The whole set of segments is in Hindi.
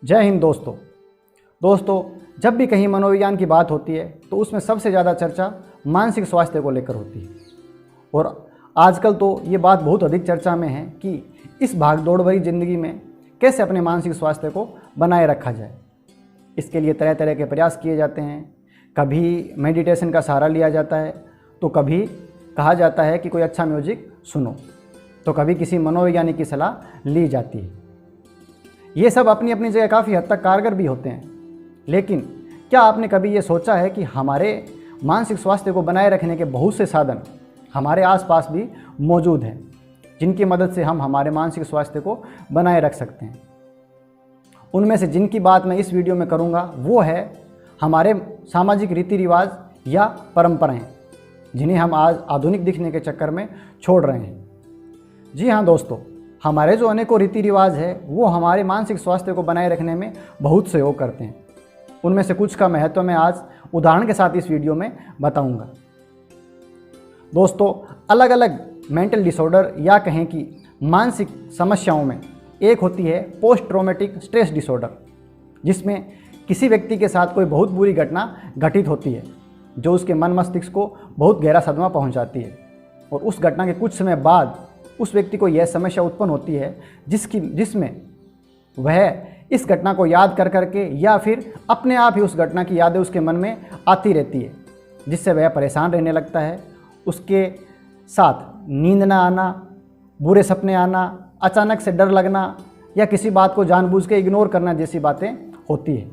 जय हिंद दोस्तों जब भी कहीं मनोविज्ञान की बात होती है तो उसमें सबसे ज़्यादा चर्चा मानसिक स्वास्थ्य को लेकर होती है। और आजकल तो ये बात बहुत अधिक चर्चा में है कि इस भागदौड़ भरी ज़िंदगी में कैसे अपने मानसिक स्वास्थ्य को बनाए रखा जाए। इसके लिए तरह तरह के प्रयास किए जाते हैं। कभी मेडिटेशन का सहारा लिया जाता है, तो कभी कहा जाता है कि कोई अच्छा म्यूजिक सुनो, तो कभी किसी मनोवैज्ञानिक की सलाह ली जाती है। ये सब अपनी अपनी जगह काफ़ी हद तक कारगर भी होते हैं, लेकिन क्या आपने कभी ये सोचा है कि हमारे मानसिक स्वास्थ्य को बनाए रखने के बहुत से साधन हमारे आसपास भी मौजूद हैं, जिनकी मदद से हम हमारे मानसिक स्वास्थ्य को बनाए रख सकते हैं। उनमें से जिनकी बात मैं इस वीडियो में करूंगा वो है हमारे सामाजिक रीति रिवाज या परंपराएं, जिन्हें हम आज आधुनिक दिखने के चक्कर में छोड़ रहे हैं। जी हाँ दोस्तों, हमारे जो अनेकों रीति रिवाज है वो हमारे मानसिक स्वास्थ्य को बनाए रखने में बहुत सहयोग करते हैं। उनमें से कुछ का महत्व मैं आज उदाहरण के साथ इस वीडियो में बताऊंगा। दोस्तों, अलग अलग मेंटल डिसऑर्डर या कहें कि मानसिक समस्याओं में एक होती है पोस्ट ट्रॉमेटिक स्ट्रेस डिसऑर्डर, जिसमें किसी व्यक्ति के साथ कोई बहुत बुरी घटना घटित होती है जो उसके मन मस्तिष्क को बहुत गहरा सदमा पहुंचाती है, और उस घटना के कुछ समय बाद उस व्यक्ति को यह समस्या उत्पन्न होती है जिसमें वह इस घटना को याद कर करके या फिर अपने आप ही उस घटना की यादें उसके मन में आती रहती है, जिससे वह परेशान रहने लगता है। उसके साथ नींद ना आना, बुरे सपने आना, अचानक से डर लगना या किसी बात को जानबूझ के इग्नोर करना जैसी बातें होती है।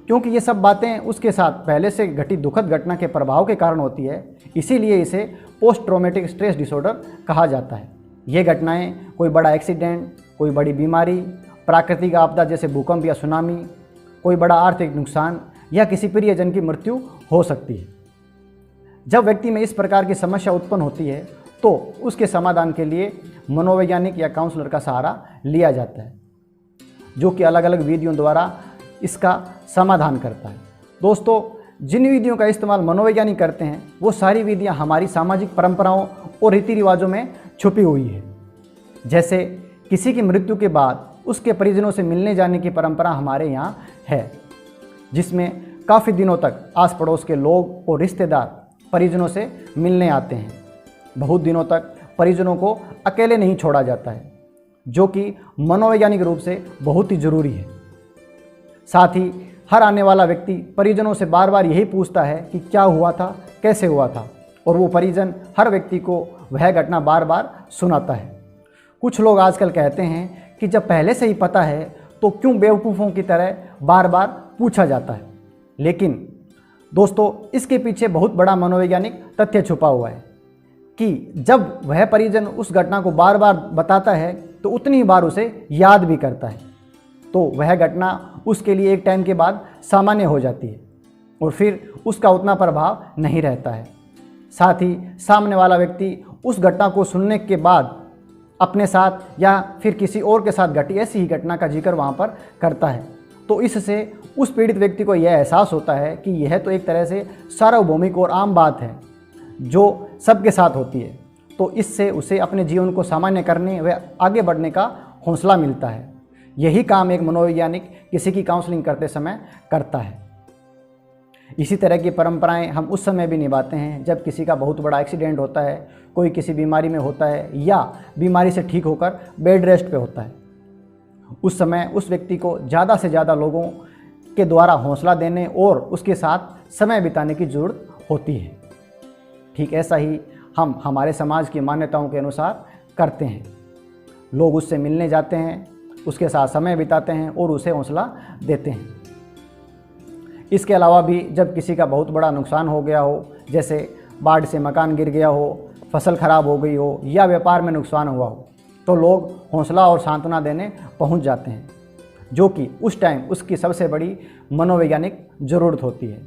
क्योंकि ये सब बातें उसके साथ पहले से घटित दुखद घटना के प्रभाव के कारण होती है, इसीलिए इसे पोस्ट ट्रॉमेटिक स्ट्रेस डिसऑर्डर कहा जाता है। ये घटनाएं कोई बड़ा एक्सीडेंट, कोई बड़ी बीमारी, प्राकृतिक आपदा जैसे भूकंप या सुनामी, कोई बड़ा आर्थिक नुकसान या किसी प्रियजन की मृत्यु हो सकती है। जब व्यक्ति में इस प्रकार की समस्या उत्पन्न होती है तो उसके समाधान के लिए मनोवैज्ञानिक या काउंसलर का सहारा लिया जाता है, जो कि अलग अलग विधियों द्वारा इसका समाधान करता है। दोस्तों, जिन विधियों का इस्तेमाल मनोवैज्ञानिक करते हैं वो सारी विधियां हमारी सामाजिक परंपराओं और रीति रिवाजों में छुपी हुई है। जैसे किसी की मृत्यु के बाद उसके परिजनों से मिलने जाने की परंपरा हमारे यहाँ है, जिसमें काफ़ी दिनों तक आस पड़ोस के लोग और रिश्तेदार परिजनों से मिलने आते हैं। बहुत दिनों तक परिजनों को अकेले नहीं छोड़ा जाता है, जो कि मनोवैज्ञानिक रूप से बहुत ही ज़रूरी है। साथ ही हर आने वाला व्यक्ति परिजनों से बार बार यही पूछता है कि क्या हुआ था, कैसे हुआ था, और वो परिजन हर व्यक्ति को वह घटना बार बार सुनाता है। कुछ लोग आजकल कहते हैं कि जब पहले से ही पता है तो क्यों बेवकूफ़ों की तरह बार बार पूछा जाता है। लेकिन दोस्तों, इसके पीछे बहुत बड़ा मनोवैज्ञानिक तथ्य छुपा हुआ है कि जब वह परिजन उस घटना को बार बार बताता है तो उतनी बार उसे याद भी करता है, तो वह घटना उसके लिए एक टाइम के बाद सामान्य हो जाती है और फिर उसका उतना प्रभाव नहीं रहता है। साथ ही सामने वाला व्यक्ति उस घटना को सुनने के बाद अपने साथ या फिर किसी और के साथ घटी ऐसी ही घटना का जिक्र वहाँ पर करता है, तो इससे उस पीड़ित व्यक्ति को यह एहसास होता है कि यह तो एक तरह से सार्वभौमिक और आम बात है जो सबके साथ होती है। तो इससे उसे अपने जीवन को सामान्य करने व आगे बढ़ने का हौसला मिलता है। यही काम एक मनोवैज्ञानिक किसी की काउंसलिंग करते समय करता है। इसी तरह की परंपराएं हम उस समय भी निभाते हैं जब किसी का बहुत बड़ा एक्सीडेंट होता है, कोई किसी बीमारी में होता है या बीमारी से ठीक होकर बेड रेस्ट पे होता है। उस समय उस व्यक्ति को ज़्यादा से ज़्यादा लोगों के द्वारा हौसला देने और उसके साथ समय बिताने की ज़रूरत होती है। ठीक ऐसा ही हम हमारे समाज की मान्यताओं के अनुसार करते हैं। लोग उससे मिलने जाते हैं, उसके साथ समय बिताते हैं और उसे हौसला देते हैं। इसके अलावा भी जब किसी का बहुत बड़ा नुकसान हो गया हो, जैसे बाढ़ से मकान गिर गया हो, फसल खराब हो गई हो या व्यापार में नुकसान हुआ हो, तो लोग हौसला और सांत्वना देने पहुंच जाते हैं, जो कि उस टाइम उसकी सबसे बड़ी मनोवैज्ञानिक ज़रूरत होती है।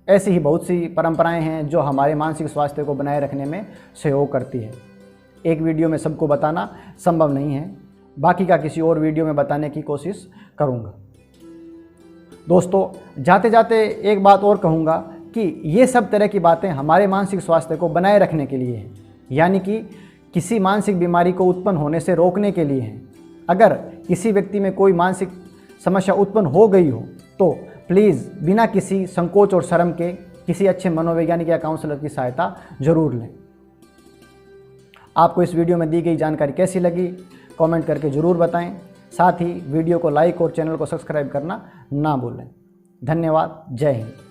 ऐसी ही बहुत सी परंपराएं हैं जो हमारे मानसिक स्वास्थ्य को बनाए रखने में सहयोग करती है। एक वीडियो में सबको बताना संभव नहीं है, बाकी का किसी और वीडियो में बताने की कोशिश करूँगा। दोस्तों, जाते जाते एक बात और कहूँगा कि ये सब तरह की बातें हमारे मानसिक स्वास्थ्य को बनाए रखने के लिए हैं, यानी कि किसी मानसिक बीमारी को उत्पन्न होने से रोकने के लिए हैं। अगर किसी व्यक्ति में कोई मानसिक समस्या उत्पन्न हो गई हो तो प्लीज़ बिना किसी संकोच और शर्म के किसी अच्छे मनोवैज्ञानिक या काउंसलर की सहायता जरूर लें। आपको इस वीडियो में दी गई जानकारी कैसी लगी कमेंट करके ज़रूर बताएं। साथ ही वीडियो को लाइक और चैनल को सब्सक्राइब करना ना भूलें। धन्यवाद। जय हिंद।